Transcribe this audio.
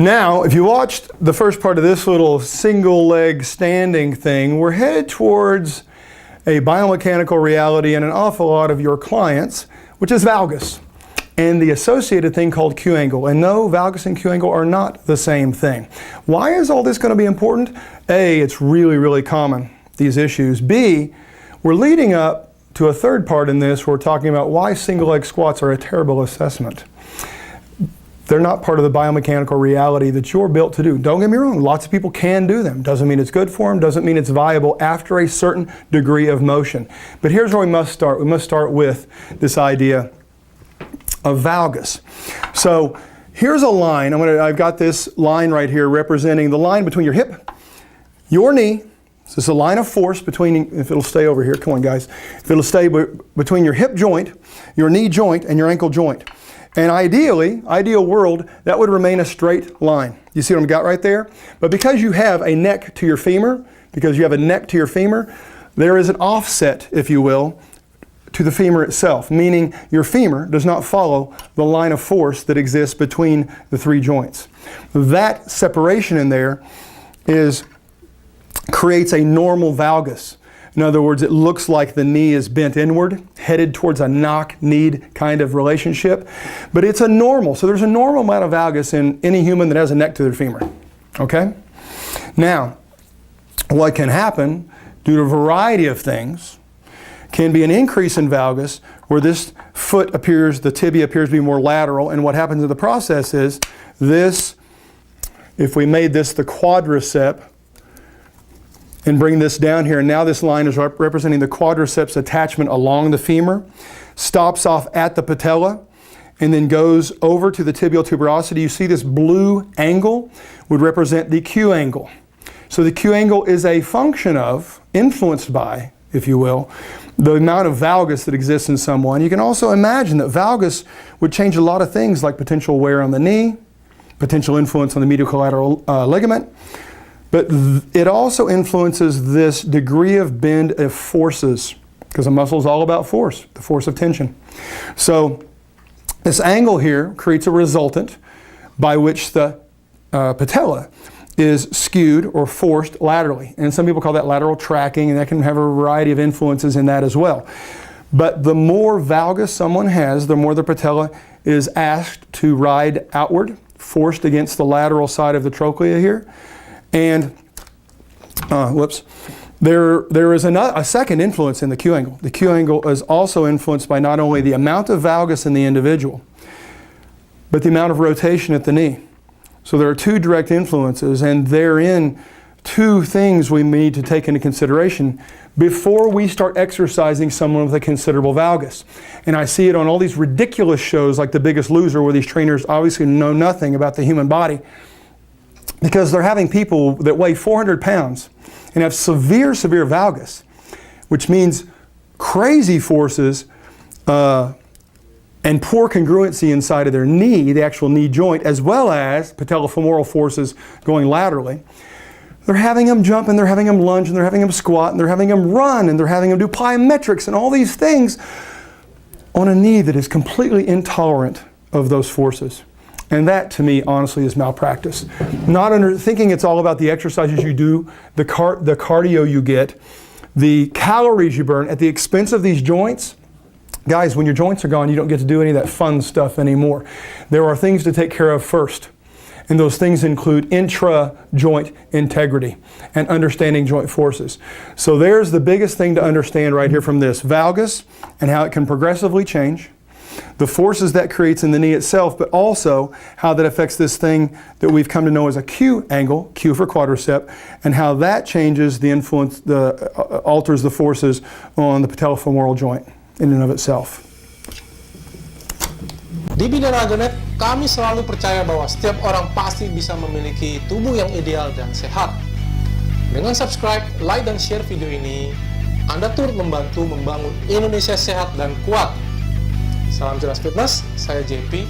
Now, if you watched the first part of this little single leg standing thing, we're headed towards a biomechanical reality in an awful lot of your clients, which is valgus, and the associated thing called Q angle. And no, valgus and Q angle are not the same thing. Why is all this going to be important? A, it's really, really common, these issues. B, we're leading up to a third part in this where we're talking about why single leg squats are a terrible assessment. They're not part of the biomechanical reality that you're built to do. Don't get me wrong, lots of people can do them. Doesn't mean it's good for them, doesn't mean it's viable after a certain degree of motion. But here's where we must start. We must start with this idea of valgus. So here's a line. I've got this line right here representing the line between your hip, your knee. So it's a line of force between, if it'll stay over here, come on guys, if it'll stay between your hip joint, your knee joint, and your ankle joint. And ideally, ideal world, that would remain a straight line. You see what I've got right there? But because you have a neck to your femur, there is an offset, if you will, to the femur itself, meaning your femur does not follow the line of force that exists between the three joints. That separation in there creates a normal valgus. In other words, it looks like the knee is bent inward, headed towards a knock-kneed kind of relationship. But it's a normal, so there's a normal amount of valgus in any human that has a neck to their femur. Okay? Now, what can happen due to a variety of things can be an increase in valgus where this foot appears, the tibia appears to be more lateral, and what happens in the process is this, if we made this the quadricep, and bring this down here, and now this line is representing the quadriceps attachment along the femur, stops off at the patella, and then goes over to the tibial tuberosity. You see this blue angle would represent the Q angle. So the Q angle is a function of, influenced by, if you will, the amount of valgus that exists in someone. You can also imagine that valgus would change a lot of things like potential wear on the knee, potential influence on the medial collateral ligament, but it also influences this degree of bend of forces, because a muscle is all about force, the force of tension. So this angle here creates a resultant by which the patella is skewed or forced laterally. And some people call that lateral tracking, and that can have a variety of influences in that as well. But the more valgus someone has, the more the patella is asked to ride outward, forced against the lateral side of the trochlea here. And, there is a second influence in the Q angle. The Q angle is also influenced by not only the amount of valgus in the individual, but the amount of rotation at the knee. So there are two direct influences, and therein two things we need to take into consideration before we start exercising someone with a considerable valgus. And I see it on all these ridiculous shows like The Biggest Loser, where these trainers obviously know nothing about the human body, because they're having people that weigh 400 pounds and have severe, severe valgus, which means crazy forces and poor congruency inside of their knee, the actual knee joint, as well as patellofemoral forces going laterally. They're having them jump, and they're having them lunge, and they're having them squat, and they're having them run, and they're having them do plyometrics and all these things on a knee that is completely intolerant of those forces. And that, to me, honestly, is malpractice. Thinking it's all about the exercises you do, the cardio you get, the calories you burn at the expense of these joints. Guys, when your joints are gone, you don't get to do any of that fun stuff anymore. There are things to take care of first. And those things include intra-joint integrity and understanding joint forces. So there's the biggest thing to understand right here from this. Valgus and how it can progressively change. The forces that creates in the knee itself, but also how that affects this thing that we've come to know as a Q angle, Q for quadricep, and how that changes the influence, alters the forces on the patellofemoral joint in and of itself. Di Biar kami selalu percaya bahwa setiap orang pasti bisa memiliki tubuh yang ideal dan sehat. Dengan subscribe, like, dan share video ini, Anda turut membantu membangun Indonesia sehat dan kuat. Salam jelas fitness, saya JP.